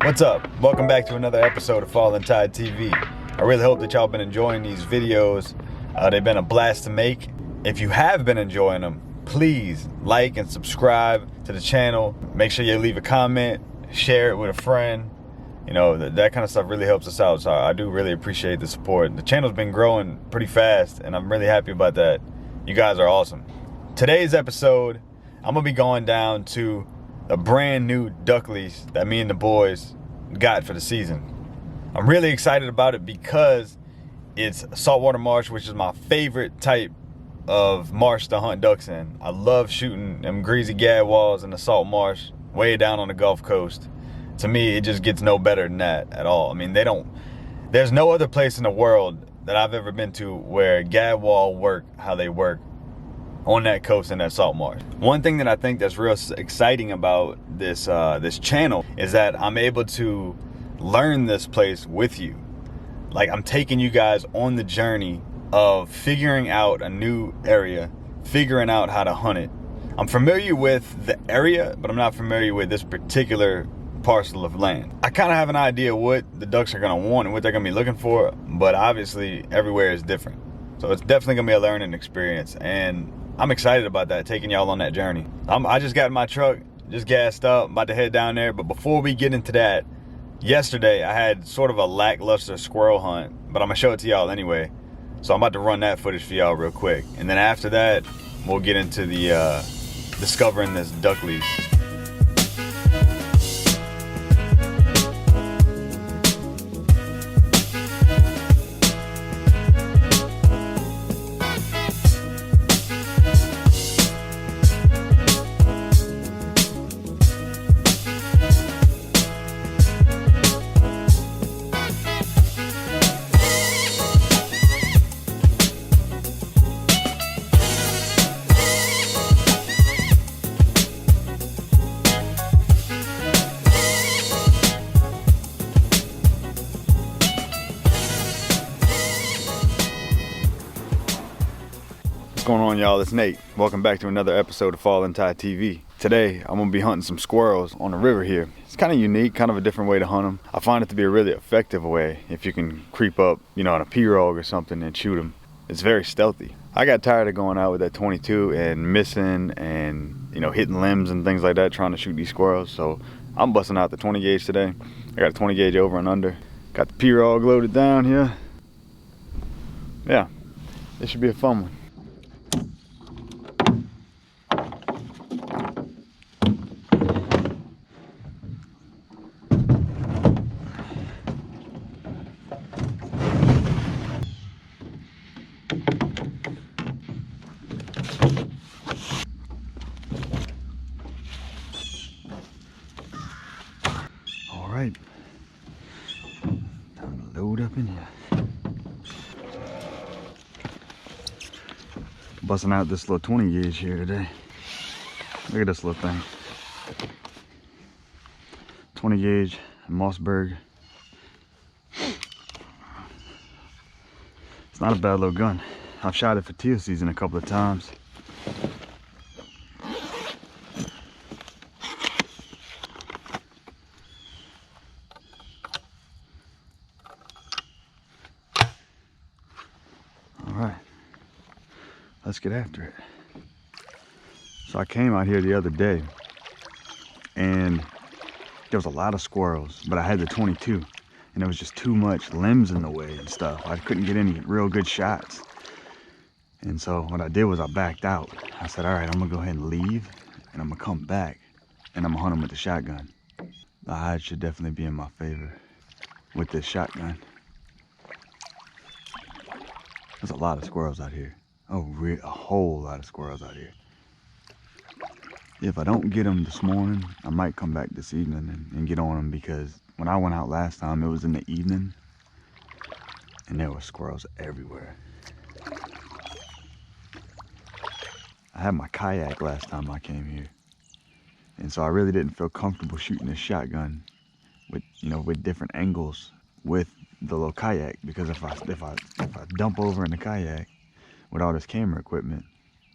What's up? Welcome back to another episode of Fallen Tide TV. I really hope that y'all been enjoying these videos. They've been a blast to make. If you have been enjoying them, please like and subscribe to the channel. Make sure you leave a comment, share it with a friend. You know, that kind of stuff really helps us out. So I do really appreciate the support. The channel's been growing pretty fast and I'm really happy about that. You guys are awesome. Today's episode, I'm gonna be going down to a brand new duck lease that me and the boys got for the season. I'm really excited about it because it's saltwater marsh, which is my favorite type of marsh to hunt ducks in. I love shooting them greasy gadwalls in the salt marsh way down on the Gulf Coast. To me, it just gets no better than that at all. I mean, there's no other place in the world that I've ever been to where gadwall work how they work on that coast in that salt marsh. One thing that I think that's real exciting about this channel is that I'm able to learn this place with you. Like, I'm taking you guys on the journey of figuring out a new area, figuring out how to hunt it. I'm familiar with the area, but I'm not familiar with this particular parcel of land. I kind of have an idea what the ducks are gonna want and what they're gonna be looking for, but obviously everywhere is different. So it's definitely gonna be a learning experience, and I'm excited about that, taking y'all on that journey. I just got in my truck, just gassed up, about to head down there. But before we get into that, yesterday I had sort of a lackluster squirrel hunt, but I'm gonna show it to y'all anyway. So I'm about to run that footage for y'all real quick. And then after that, we'll get into the discovering this duck lease. What's going on, y'all? It's Nate. Welcome back to another episode of Fallen Tide TV. Today, I'm gonna be hunting some squirrels on the river here. It's kind of unique, kind of a different way to hunt them. I find it to be a really effective way if you can creep up, you know, on a Pirogue or something and shoot them. It's very stealthy. I got tired of going out with that 22 and missing and, you know, hitting limbs and things like that trying to shoot these squirrels. So I'm busting out the 20 gauge today. I got a 20 gauge over and under. Got the Pirogue loaded down here. Yeah, this should be a fun one. Alright, time to load up in here. Busting out this little 20 gauge here today. Look at this little thing. 20 gauge, Mossberg. It's not a bad little gun. I've shot it for teal season a couple of times. Alright, let's get after it. So I came out here the other day and there was a lot of squirrels, but I had the 22 and there was just too much limbs in the way and stuff. I couldn't get any real good shots. And so what I did was I backed out. I said, all right, I'm gonna go ahead and leave and I'm gonna come back and I'm gonna hunt them with the shotgun. The hide should definitely be in my favor with this shotgun. There's a lot of squirrels out here. A whole lot of squirrels out here. If I don't get them this morning, I might come back this evening and get on them, because when I went out last time, it was in the evening and there were squirrels everywhere. I had my kayak last time I came here, and so I really didn't feel comfortable shooting this shotgun with, you know, with different angles with the little kayak, because if I dump over in the kayak with all this camera equipment,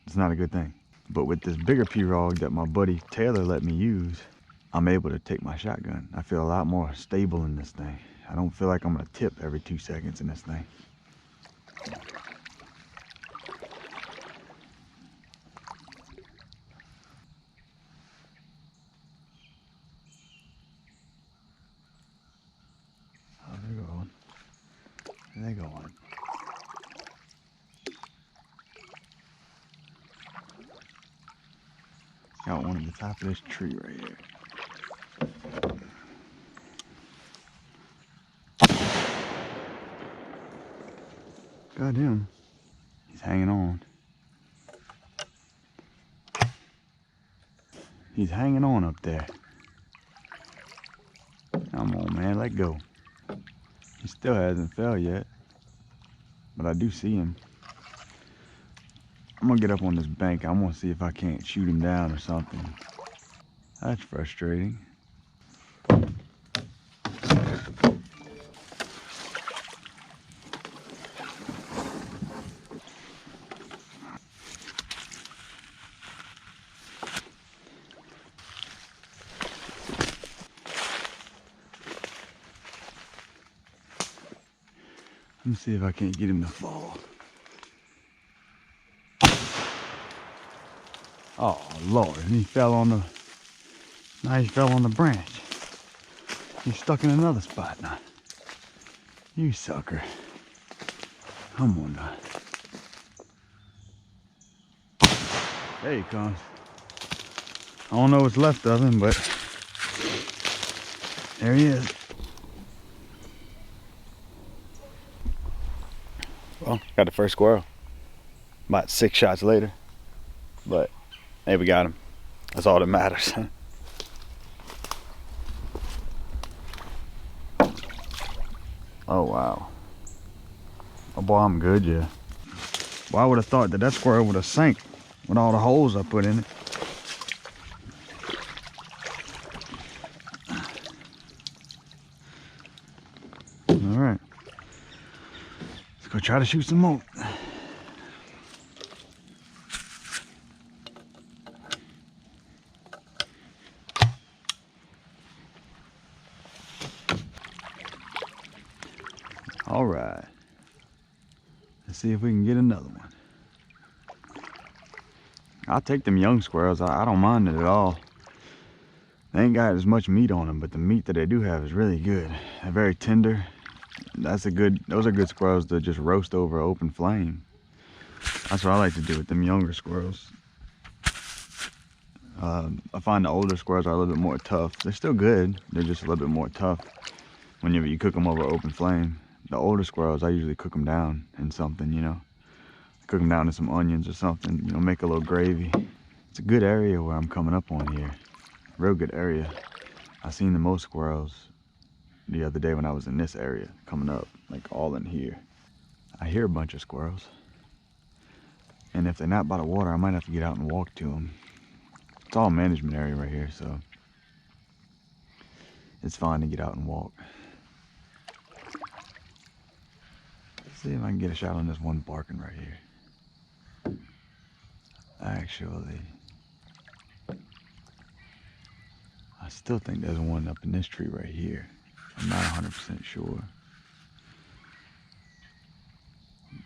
it's not a good thing. But with this bigger Pirogue that my buddy Taylor let me use, I'm able to take my shotgun. I feel a lot more stable in this thing. I don't feel like I'm gonna tip every 2 seconds in this thing. Oh, they're going. They're going. Got one at the top of this tree right here. Got him. He's hanging on. He's hanging on up there. Come on, man, let go. He still hasn't fell yet, but I do see him. I'm gonna get up on this bank. I'm gonna see if I can't shoot him down or something. That's frustrating. Let me see if I can't get him to fall. Oh Lord, and he fell on the, now he fell on the branch. He's stuck in another spot now. You sucker. Come on now. There he comes. I don't know what's left of him, but there he is. Well, got the first squirrel. About 6 shots later. But hey, we got him. That's all that matters. Oh wow. Oh boy, I'm good, yeah. Well, I would have thought that that squirrel would have sank with all the holes I put in it. All right. Let's go try to shoot some more. All right. Let's see if we can get another one. I'll take them young squirrels. I don't mind it at all. They ain't got as much meat on them, but the meat that they do have is really good. They're very tender. Those are good squirrels to just roast over an open flame. That's what I like to do with them younger squirrels. I find the older squirrels are a little bit more tough. They're still good. They're just a little bit more tough whenever you cook them over open flame. The older squirrels, I usually cook them down in something, you know. Cook them down in some onions or something, you know, make a little gravy. It's a good area where I'm coming up on here. Real good area. I seen the most squirrels the other day when I was in this area, coming up, like all in here. I hear a bunch of squirrels. And if they're not by the water, I might have to get out and walk to them. It's all management area right here, so it's fine to get out and walk. Let's see if I can get a shot on this one barking right here. Actually, I still think there's one up in this tree right here. I'm not 100% sure.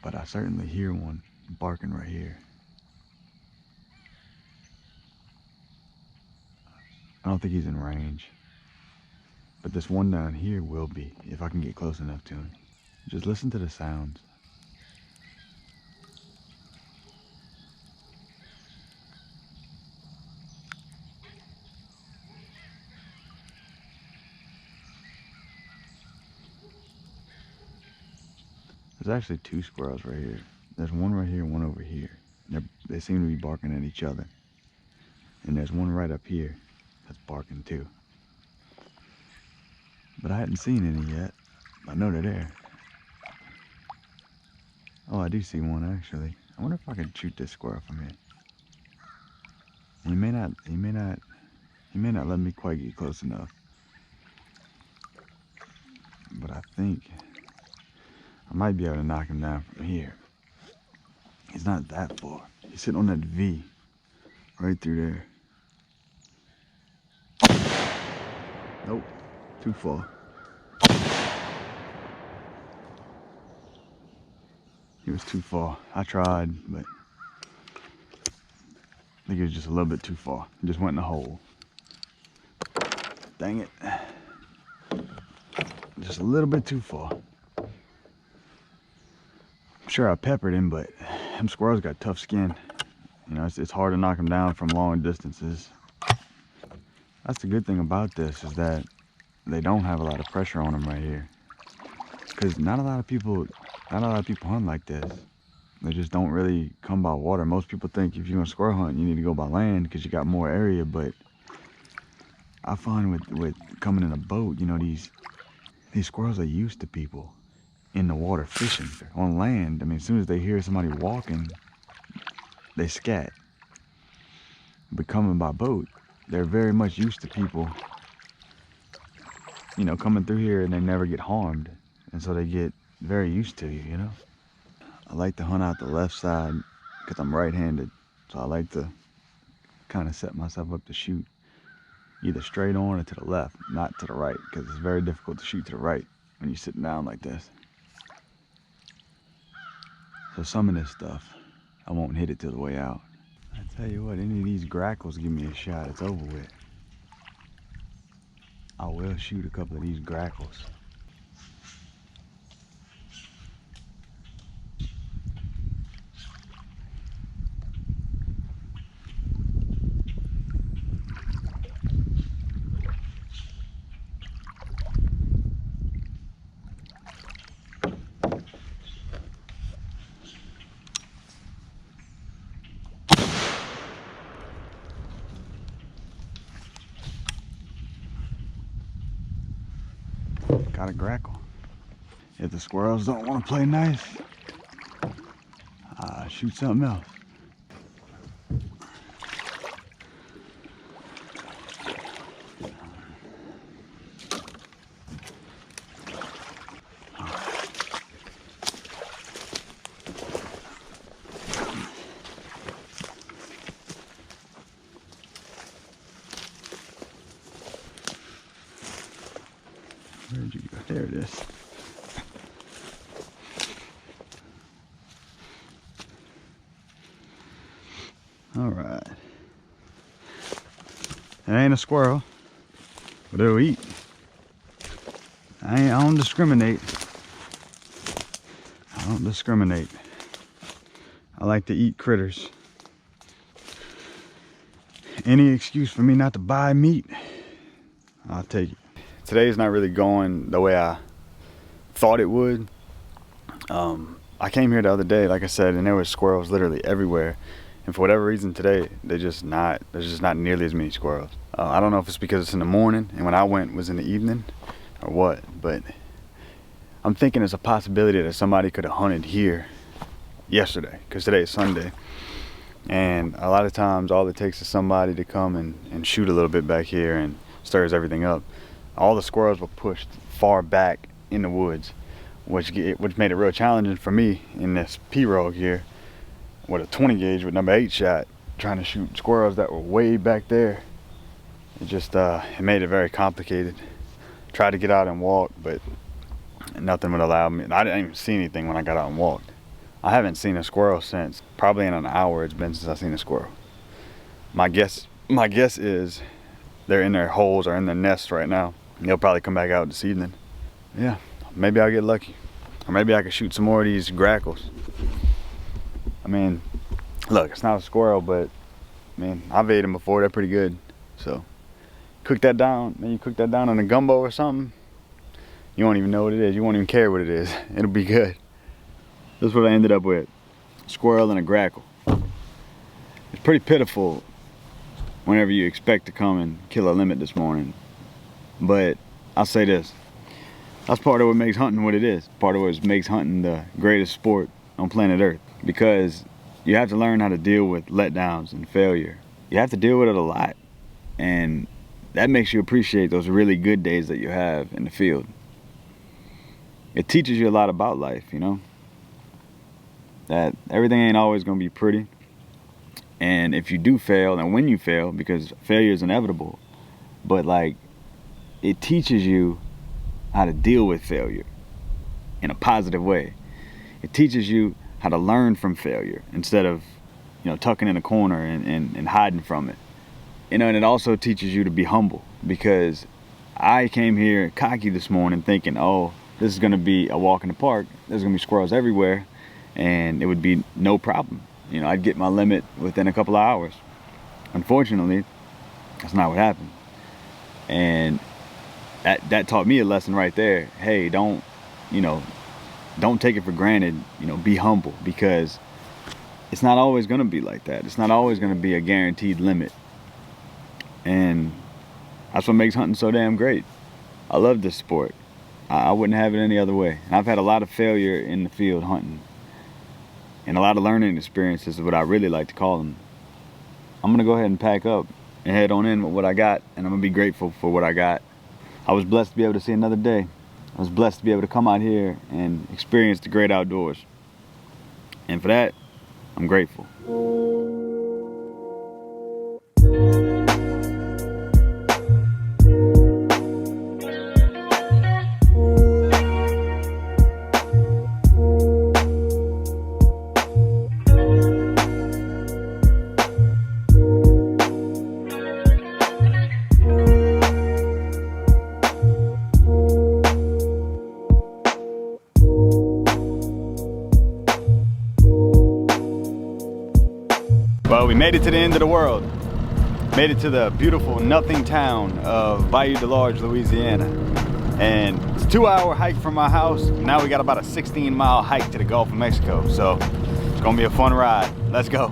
But I certainly hear one barking right here. I don't think he's in range. But this one down here will be, if I can get close enough to him. Just listen to the sounds. There's actually 2 squirrels right here. There's one right here, one over here. They seem to be barking at each other. And there's one right up here that's barking too. But I hadn't seen any yet. I know they're there. Oh, I do see one actually. I wonder if I can shoot this squirrel from here. He may not let me quite get close enough. But I think I might be able to knock him down from here. He's not that far. He's sitting on that V right through there. Nope, too far. He was too far. I tried, but I think it was just a little bit too far. He just went in the hole. Dang it. Just a little bit too far. I'm sure I peppered him, but them squirrels got tough skin. You know, it's hard to knock them down from long distances. That's the good thing about this, is that they don't have a lot of pressure on them right here. Because not a lot of people hunt like this. They just don't really come by water. Most people think if you're gonna squirrel hunt, you need to go by land because you got more area. But I find with coming in a boat, you know, these squirrels are used to people in the water fishing. On land, I mean, as soon as they hear somebody walking, they scat. But coming by boat, they're very much used to people, you know, coming through here, and they never get harmed. And so they get very used to you, you know? I like to hunt out the left side because I'm right-handed. So I like to kind of set myself up to shoot either straight on or to the left, not to the right, because it's very difficult to shoot to the right when you're sitting down like this. So some of this stuff, I won't hit it till the way out. I tell you what, any of these grackles give me a shot, it's over with. I will shoot a couple of these grackles. Got a grackle. If the squirrels don't want to play nice, shoot something else. Where'd you go? There it is. All right. It ain't a squirrel, but it'll eat. I don't discriminate. I don't discriminate. I like to eat critters. Any excuse for me not to buy meat, I'll take it. Today's not really going the way I thought it would. I came here the other day, like I said, and there were squirrels literally everywhere. And for whatever reason today, there's just not nearly as many squirrels. I don't know if it's because it's in the morning and when I went was in the evening or what, but I'm thinking it's a possibility that somebody could have hunted here yesterday, because today is Sunday. And a lot of times all it takes is somebody to come and shoot a little bit back here and stirs everything up. All the squirrels were pushed far back in the woods, which made it real challenging for me in this Pirogue here with a 20 gauge with number 8 shot, trying to shoot squirrels that were way back there. It just it made it very complicated. Tried to get out and walk, but nothing would allow me. I didn't even see anything when I got out and walked. I haven't seen a squirrel since probably in an hour. It's been since I've seen a squirrel. My guess is they're in their holes or in their nests right now. They'll probably come back out this evening. Yeah, maybe I'll get lucky, or maybe I can shoot some more of these grackles. I mean, look, it's not a squirrel, but I mean, I've ate them before. They're pretty good. So cook that down. Then you cook that down in a gumbo or something. You won't even know what it is. You won't even care what it is. It'll be good. This is what I ended up with: squirrel and a grackle. It's pretty pitiful whenever you expect to come and kill a limit this morning. But I'll say this: that's part of what makes hunting what it is. Part of what makes hunting the greatest sport on planet Earth. Because you have to learn how to deal with letdowns and failure. You have to deal with it a lot. And that makes you appreciate those really good days that you have in the field. It teaches you a lot about life, you know? That everything ain't always gonna be pretty. And if you do fail, and when you fail, because failure is inevitable, but like, it teaches you how to deal with failure in a positive way. It teaches you how to learn from failure instead of, you know, tucking in a corner and hiding from it. You know, and it also teaches you to be humble, because I came here cocky this morning thinking, oh, this is gonna be a walk in the park. There's gonna be squirrels everywhere and it would be no problem. You know, I'd get my limit within a couple of hours. Unfortunately, that's not what happened. And that taught me a lesson right there. Hey, don't take it for granted. You know, be humble, because it's not always gonna be like that. It's not always gonna be a guaranteed limit. And that's what makes hunting so damn great. I love this sport. I wouldn't have it any other way. And I've had a lot of failure in the field hunting, and a lot of learning experiences is what I really like to call them. I'm gonna go ahead and pack up and head on in with what I got, and I'm gonna be grateful for what I got. I was blessed to be able to see another day. I was blessed to be able to come out here and experience the great outdoors. And for that, I'm grateful. Well, we made it to the end of the world. Made it to the beautiful nothing town of Bayou de Large, Louisiana. And it's a 2-hour hike from my house. Now we got about a 16-mile hike to the Gulf of Mexico. So it's gonna be a fun ride. Let's go.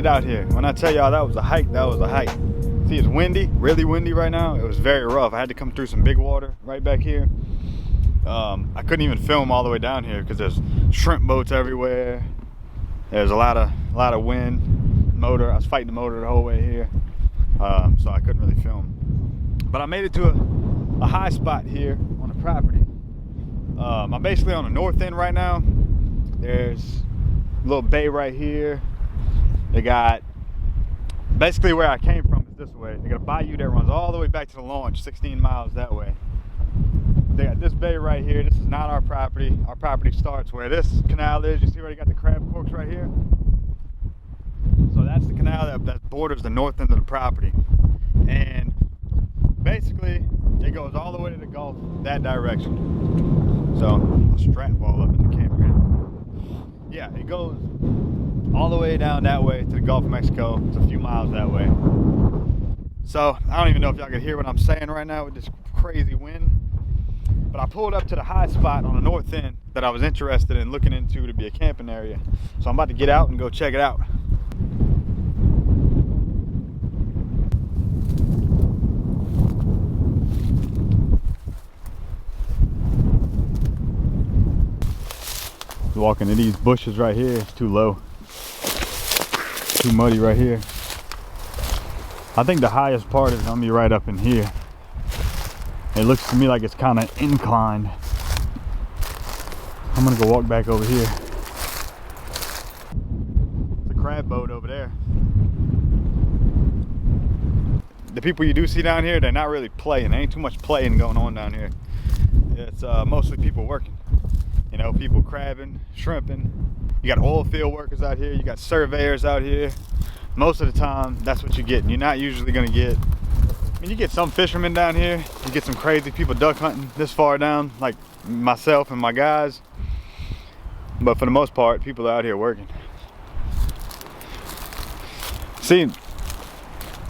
Out here. When I tell y'all that was a hike, that was a hike. See, it's windy, really windy right now. It was very rough. I had to come through some big water right back here. I couldn't even film all the way down here because there's shrimp boats everywhere. There's a lot of wind, motor. I was fighting the motor the whole way here, so I couldn't really film. But I made it to a high spot here on the property. I'm basically on the north end right now. There's a little bay right here. They got, basically where I came from is this way. They got a bayou that runs all the way back to the launch, 16 miles that way. They got this bay right here. This is not our property. Our property starts where this canal is. You see where they got the crab corks right here? So that's the canal that borders the north end of the property. And basically, it goes all the way to the Gulf that direction. So I'll strap all up in the camper here. Yeah, it goes all the way down that way to the Gulf of Mexico. It's a few miles that way. So I don't even know if y'all can hear what I'm saying right now with this crazy wind. But I pulled up to the high spot on the north end that I was interested in looking into to be a camping area. So I'm about to get out and go check it out. Walking to these bushes right here, it's too low. Too muddy right here. I think the highest part is gonna be right up in here. It looks to me like it's kind of inclined. I'm gonna go walk back over here. It's a crab boat over there. the people you do see down here, they're not really playing. There ain't too much playing going on down here. It's mostly people working. You know, people crabbing, shrimping. You got oil field workers out here. You got surveyors out here. Most of the time, that's what you're getting. You're not usually gonna get, I mean, you get some fishermen down here. You get some crazy people duck hunting this far down, like myself and my guys. But for the most part, people are out here working. See,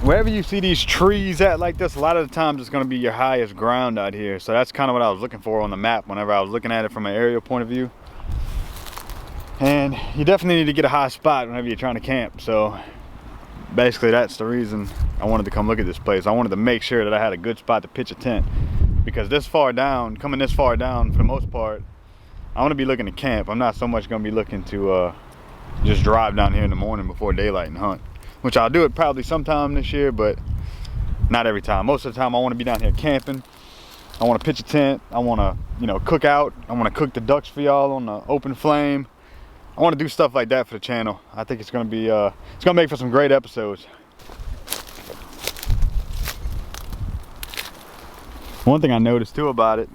wherever you see these trees at like this, a lot of the times it's gonna be your highest ground out here. So that's kind of what I was looking for on the map whenever I was looking at it from an aerial point of view. And you definitely need to get a high spot whenever you're trying to camp. So basically that's the reason I wanted to come look at this place. I wanted to make sure that I had a good spot to pitch a tent, because this far down, coming this far down, for the most part, I want to be looking to camp. I'm not so much going to be looking to just drive down here in the morning before daylight and hunt, which I'll do it probably sometime this year, but not every time. Most of the time I want to be down here camping. I want to pitch a tent. I want to, you know, cook out. I want to cook the ducks for y'all on the open flame. I want to do stuff like that for the channel. I think it's going to be, it's going to make for some great episodes. One thing I noticed too about it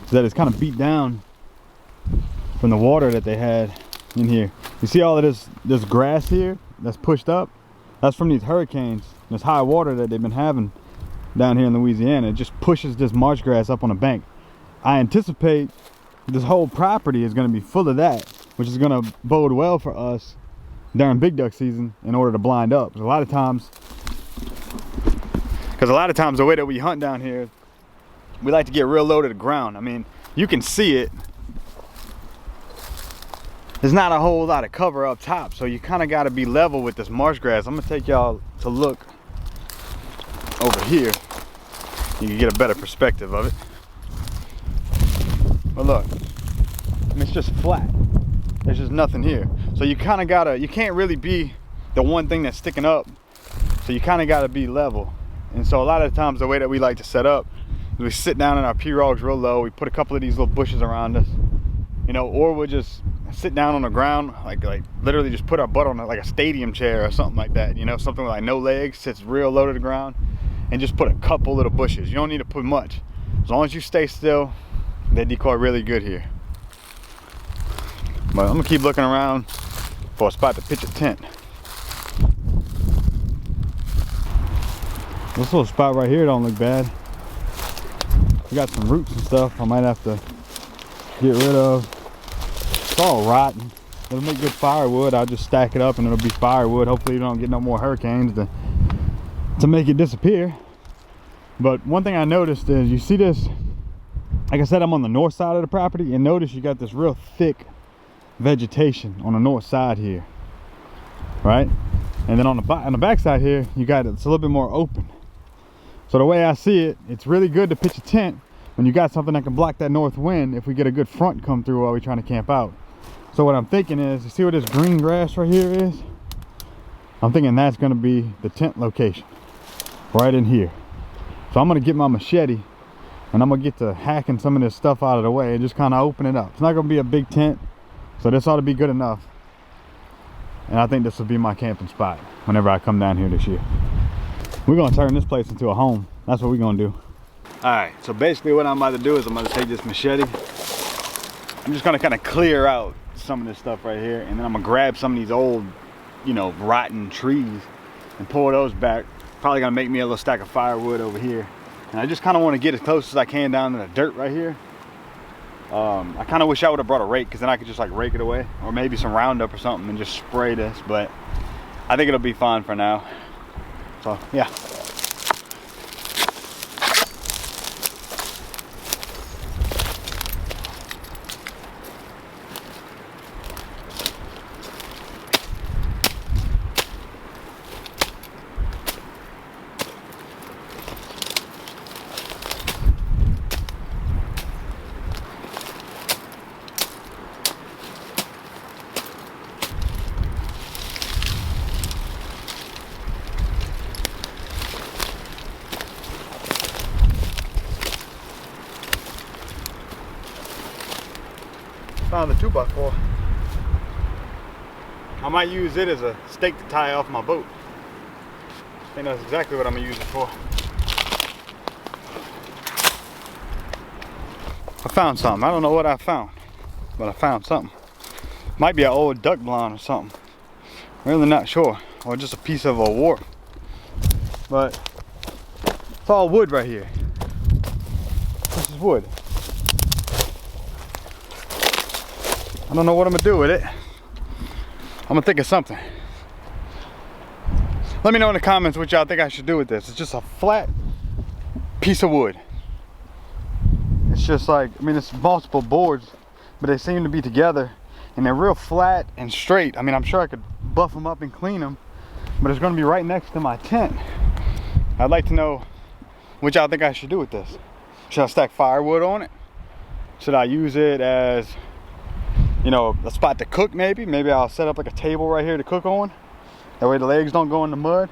is that it's kind of beat down from the water that they had in here. You see all of this grass here that's pushed up? That's from these hurricanes, this high water that they've been having down here in Louisiana. It just pushes this marsh grass up on the bank. I anticipate this whole property is going to be full of that, which is going to bode well for us during big duck season in order to blind up. Because a lot of times the way that we hunt down here, we like to get real low to the ground. I mean, you can see it. There's not a whole lot of cover up top, so you kind of got to be level with this marsh grass. I'm going to take y'all to look over here. You can get a better perspective of it. But look, I mean, it's just flat. There's just nothing here. So you kind of gotta, you can't really be the one thing that's sticking up. So you kind of gotta be level. And so a lot of the times the way that we like to set up is we sit down in our pirogues real low. We put a couple of these little bushes around us, you know, or we'll just sit down on the ground, like literally just put our butt on like a stadium chair or something like that. You know, something with like no legs, sits real low to the ground, and just put a couple little bushes. You don't need to put much. As long as you stay still, they decoy really good here. But I'm gonna keep looking around for a spot to pitch a tent. This little spot right here don't look bad. We got some roots and stuff I might have to get rid of. It's all rotten. It'll make good firewood. I'll just stack it up and it'll be firewood. Hopefully you don't get no more hurricanes to make it disappear. But one thing I noticed is, you see this, like I said, I'm on the north side of the property, and notice you got this real thick vegetation on the north side here, right? And then on the back side here, you got it's a little bit more open. So the way I see it, it's really good to pitch a tent when you got something that can block that north wind if we get a good front come through while we're trying to camp out. So what I'm thinking is, you see where this green grass right here is? I'm thinking that's going to be the tent location, right in here. So I'm going to get my machete and I'm going to get to hacking some of this stuff out of the way and just kind of open it up. It's not going to be a big tent, so this ought to be good enough. And I think this will be my camping spot whenever I come down here this year. We're going to turn this place into a home. That's what we're going to do. All right, so basically what I'm about to do is I'm going to take this machete. I'm just going to kind of clear out some of this stuff right here, and then I'm going to grab some of these old, you know, rotten trees and pull those back. Probably going to make me a little stack of firewood over here. And I just kind of want to get as close as I can down to the dirt right here. I kind of wish I would have brought a rake, because then I could just like rake it away, or maybe some Roundup or something and just spray this, but I think it'll be fine for now. So yeah. Found the 2x4. I might use it as a stake to tie off my boat. I think that's exactly what I'm gonna use it for. I found something. I don't know what I found, but I found something. Might be an old duck blind or something. Really not sure. Or just a piece of a warp. But it's all wood right here. This is wood. I don't know what I'm gonna do with it. I'm gonna think of something. Let me know in the comments what y'all think I should do with this. It's just a flat piece of wood. It's just like, I mean, it's multiple boards, but they seem to be together and they're real flat and straight. I mean, I'm sure I could buff them up and clean them, but it's gonna be right next to my tent. I'd like to know what y'all think I should do with this. Should I stack firewood on it? Should I use it as, you know, a spot to cook maybe? Maybe I'll set up like a table right here to cook on. That way the legs don't go in the mud.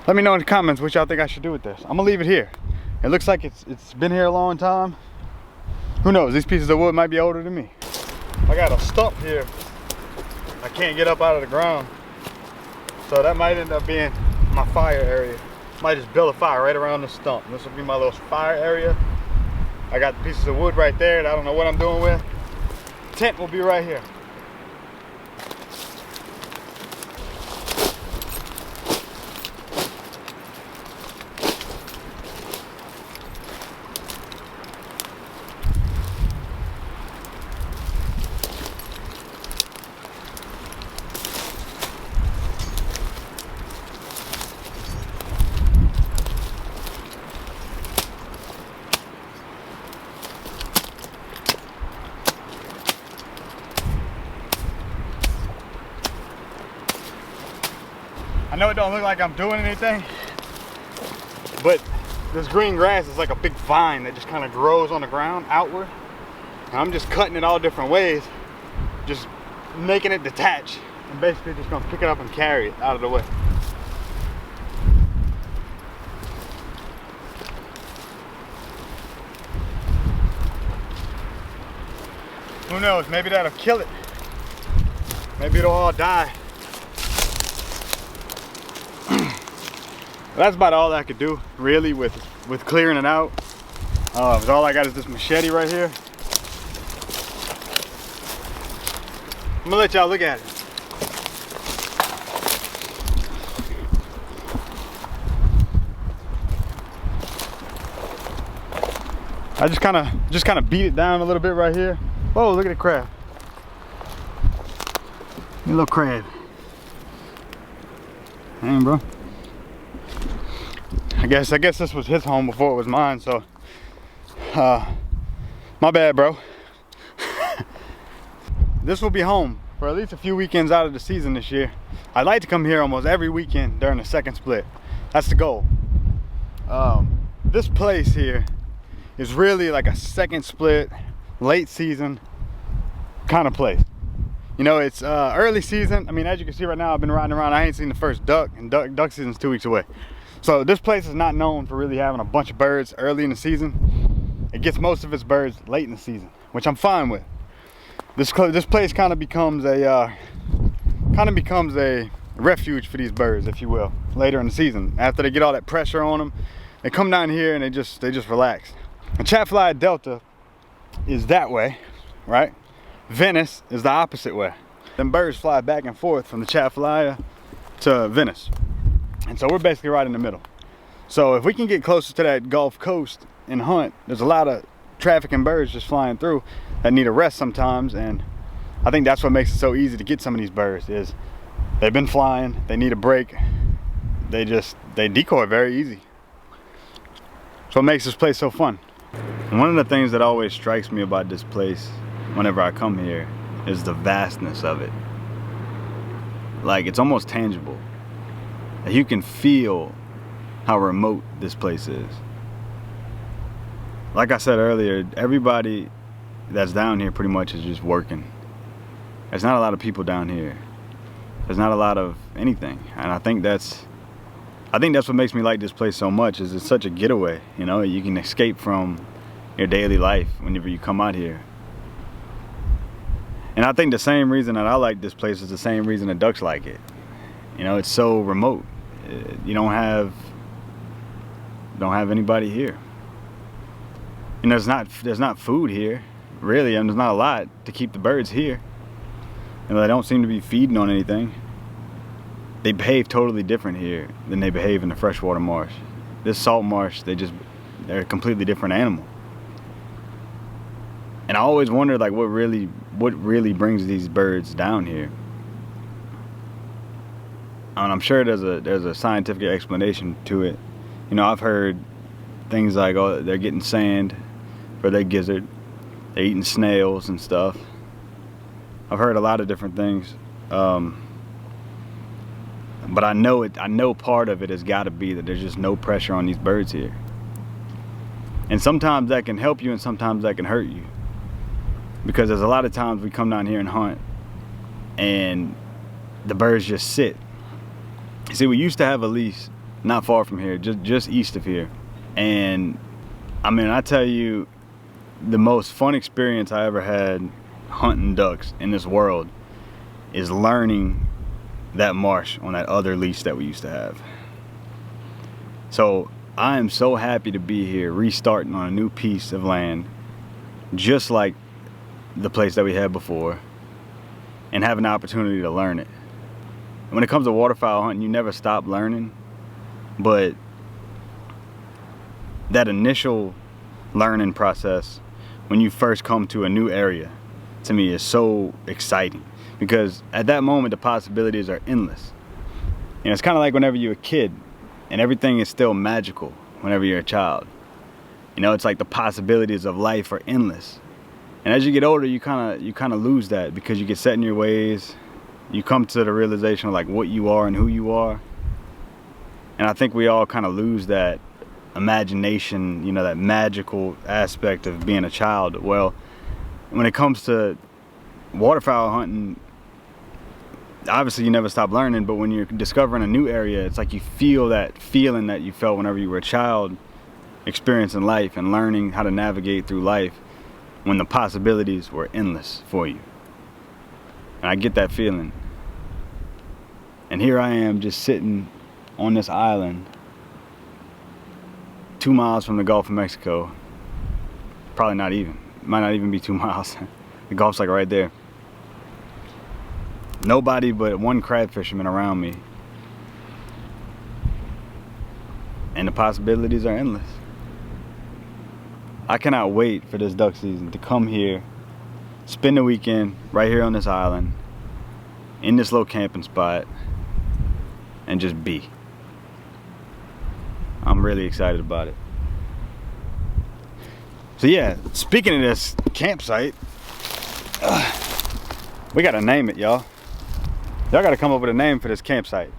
Let me know in the comments what y'all think I should do with this. I'm gonna leave it here. It looks like it's been here a long time. Who knows, these pieces of wood might be older than me. I got a stump here. I can't get up out of the ground. So that might end up being my fire area. Might just build a fire right around the stump. This will be my little fire area. I got the pieces of wood right there that I don't know what I'm doing with. Tent will be right here. I know it don't look like I'm doing anything, but this green grass is like a big vine that just kind of grows on the ground outward. And I'm just cutting it all different ways, just making it detach, and basically just gonna pick it up and carry it out of the way. Who knows, maybe that'll kill it. Maybe it'll all die. That's about all I could do really with clearing it out. All I got is this machete right here. I'm gonna let y'all look at it. I just kind of beat it down a little bit right here. Whoa, look at the crab. A little crab. Damn, bro. I guess this was his home before it was mine, so my bad, bro. This will be home for at least a few weekends out of the season this year. I'd like to come here almost every weekend during the second split. That's the goal. This place here is really like a second split, late season kind of place. You know, it's early season. I mean, as you can see right now, I've been riding around. I ain't seen the first duck, and duck season's 2 weeks away. So this place is not known for really having a bunch of birds early in the season. It gets most of its birds late in the season, which I'm fine with. This place kind of becomes a refuge for these birds, if you will, later in the season. After they get all that pressure on them, they come down here and they just relax. And Chatfilia Delta is that way, right? Venice is the opposite way. Them birds fly back and forth from the Chatfilia to Venice. And so we're basically right in the middle. So if we can get closer to that Gulf Coast and hunt, there's a lot of traffic and birds just flying through that need a rest sometimes. And I think that's what makes it so easy to get some of these birds is they've been flying, they need a break. They decoy very easy. So it makes this place so fun. And one of the things that always strikes me about this place whenever I come here is the vastness of it. Like, it's almost tangible. You can feel how remote this place is. Like I said earlier, everybody that's down here pretty much is just working. There's not a lot of people down here. There's not a lot of anything. And I think that's what makes me like this place so much, is it's such a getaway. You know, you can escape from your daily life whenever you come out here. And I think the same reason that I like this place is the same reason the ducks like it. You know, it's so remote. you don't have anybody here. And there's not food here, really, and there's not a lot to keep the birds here. And they don't seem to be feeding on anything. They behave totally different here than they behave in the freshwater marsh. This salt marsh, they're a completely different animal. And I always wondered, like, what really brings these birds down here. And I'm sure there's a scientific explanation to it. You know, I've heard things like, oh, they're getting sand for their gizzard, they're eating snails and stuff. I've heard a lot of different things, but I know part of it has got to be that there's just no pressure on these birds here. And sometimes that can help you, and sometimes that can hurt you, because there's a lot of times we come down here and hunt, and the birds just sit. See, we used to have a lease not far from here, just east of here, and I mean, I tell you, the most fun experience I ever had hunting ducks in this world is learning that marsh on that other lease that we used to have. So I am so happy to be here, restarting on a new piece of land, just like the place that we had before, and have an opportunity to learn it. And when it comes to waterfowl hunting, you never stop learning, but that initial learning process when you first come to a new area, to me, is so exciting, because at that moment the possibilities are endless. You know, it's kind of like whenever you're a kid and everything is still magical whenever you're a child. You know, it's like the possibilities of life are endless. And as you get older, you kind of lose that, because you get set in your ways. You come to the realization of like what you are and who you are. And I think we all kind of lose that imagination, you know, that magical aspect of being a child. Well, when it comes to waterfowl hunting, obviously you never stop learning, but when you're discovering a new area, it's like you feel that feeling that you felt whenever you were a child, experiencing life and learning how to navigate through life when the possibilities were endless for you. And I get that feeling. And here I am, just sitting on this island 2 miles from the Gulf of Mexico. Probably not even. It might not even be 2 miles. The Gulf's like right there. Nobody but one crab fisherman around me. And the possibilities are endless. I cannot wait for this duck season to come here, spend the weekend right here on this island, in this little camping spot, and just be. I'm really excited about it. So yeah, speaking of this campsite, we gotta name it, y'all. Y'all gotta come up with a name for this campsite.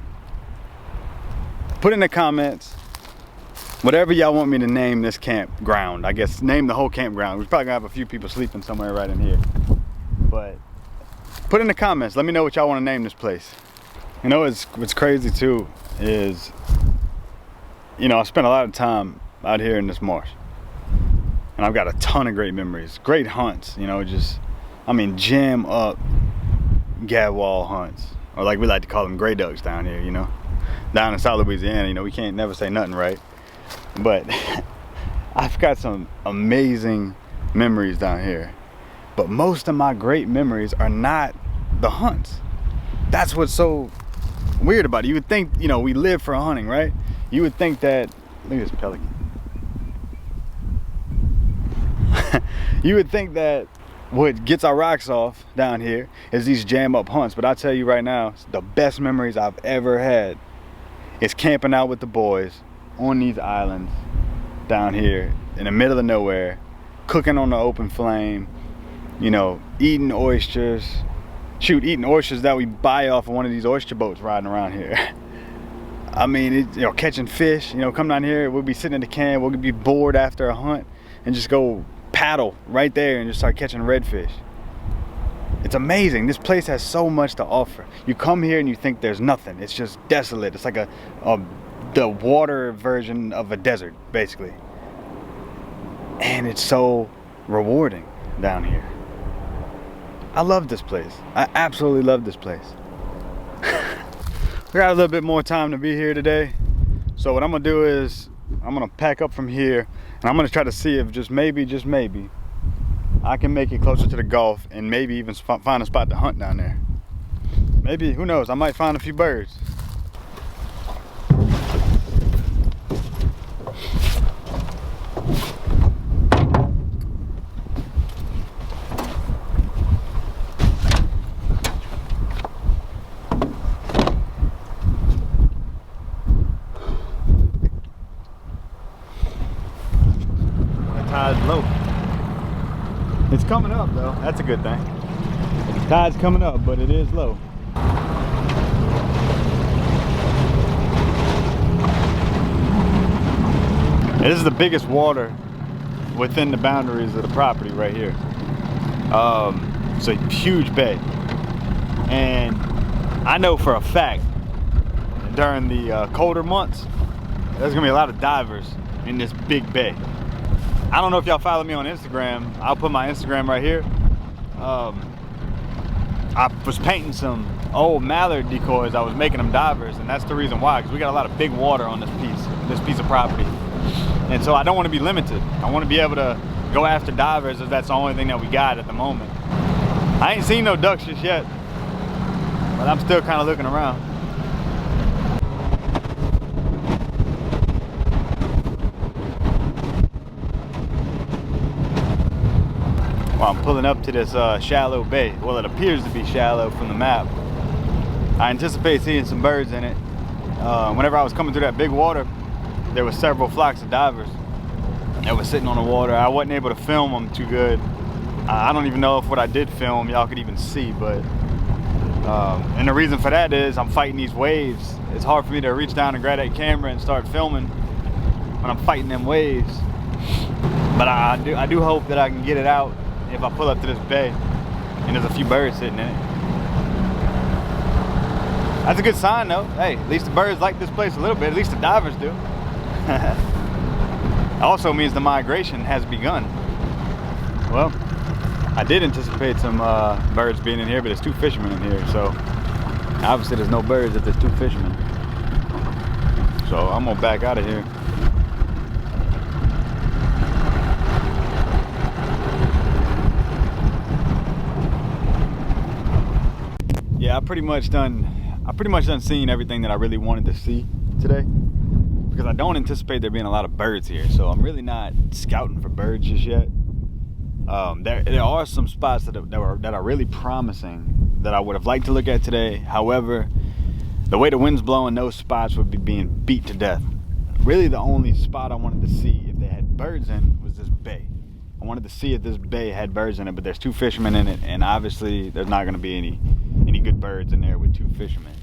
Put in the comments whatever y'all want me to name this campground. I guess name the whole campground. We're probably gonna have a few people sleeping somewhere right in here. But put in the comments, let me know what y'all want to name this place. You know, what's crazy too is, you know, I spent a lot of time out here in this marsh, and I've got a ton of great memories, great hunts, you know, just, I mean, jam up gadwall hunts, or like we like to call them gray ducks down here, you know, down in South Louisiana. You know, we can't never say nothing right, but I've got some amazing memories down here. But most of my great memories are not the hunts. That's what's so weird about it. You would think, you know, we live for hunting, right? You would think that, look at this pelican. You would think that what gets our rocks off down here is these jam up hunts, but I tell you right now, the best memories I've ever had is camping out with the boys on these islands down here in the middle of nowhere, cooking on the open flame, you know, eating oysters. Shoot, eating oysters that we buy off of one of these oyster boats riding around here. I mean, you know, catching fish, you know, come down here, we'll be sitting in the can, we'll be bored after a hunt and just go paddle right there and just start catching redfish. It's amazing. This place has so much to offer. You come here and you think there's nothing. It's just desolate. It's like the water version of a desert, basically. And it's so rewarding down here. I love this place. I absolutely love this place. We got a little bit more time to be here today. So what I'm gonna do is I'm gonna pack up from here and I'm gonna try to see if just maybe I can make it closer to the Gulf and maybe even find a spot to hunt down there. Maybe, who knows, I might find a few birds. Tide's low. It's coming up though. That's a good thing. The tide's coming up, but it is low. This is the biggest water within the boundaries of the property right here. It's a huge bay, and I know for a fact during the colder months there's gonna be a lot of divers in this big bay. I don't know if y'all follow me on Instagram. I'll put my Instagram right here. I was painting some old mallard decoys. I was making them divers, and that's the reason why, because we got a lot of big water on this piece of property. And so I don't want to be limited. I want to be able to go after divers if that's the only thing that we got at the moment. I ain't seen no ducks just yet, but I'm still kind of looking around. I'm pulling up to this shallow bay. Well, it appears to be shallow from the map. I anticipate seeing some birds in it. Whenever I was coming through that big water, there were several flocks of divers that were sitting on the water. I wasn't able to film them too good. I don't even know if what I did film y'all could even see, but and the reason for that is I'm fighting these waves. It's hard for me to reach down and grab that camera and start filming when I'm fighting them waves. But I do hope that I can get it out if I pull up to this bay and there's a few birds sitting in it. That's a good sign though. Hey, at least the birds like this place a little bit. At least the divers do. Also means the migration has begun. Well, I did anticipate some birds being in here, but there's two fishermen in here, so obviously there's no birds if there's two fishermen. So I'm gonna back out of here. Yeah, I pretty much done seeing everything that I really wanted to see today, because I don't anticipate there being a lot of birds here, so I'm really not scouting for birds just yet. There are some spots that are really promising that I would have liked to look at today. However, the way the wind's blowing, those spots would be being beat to death. Really, the only spot I wanted to see if they had birds in was this bay. I wanted to see if this bay had birds in it, but there's two fishermen in it, and obviously there's not going to be any good birds in there with two fishermen.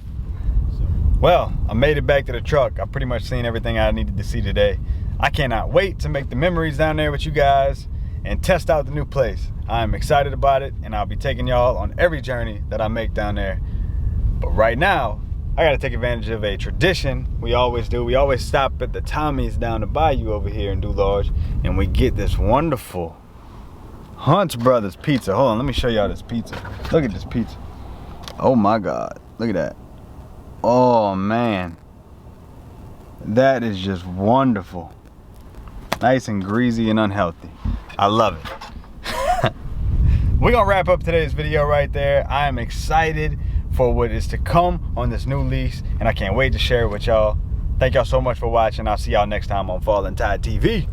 So. Well, I made it back to the truck. I've pretty much seen everything I needed to see today. I cannot wait to make the memories down there with you guys and test out the new place. I'm excited about it, and I'll be taking y'all on every journey that I make down there. But right now, I gotta take advantage of a tradition we always do. We always stop at the Tommy's down the bayou over here in Dularge, and we get this wonderful Hunt's Brothers pizza. Hold on, let me show y'all this pizza. Look at this pizza. Oh my God, look at that. Oh man, that is just wonderful. Nice and greasy and unhealthy. I love it. We're gonna wrap up today's video right there. I am excited for what is to come on this new lease, and I can't wait to share it with y'all. Thank y'all so much for watching. I'll see y'all next time on Fallen Tide TV.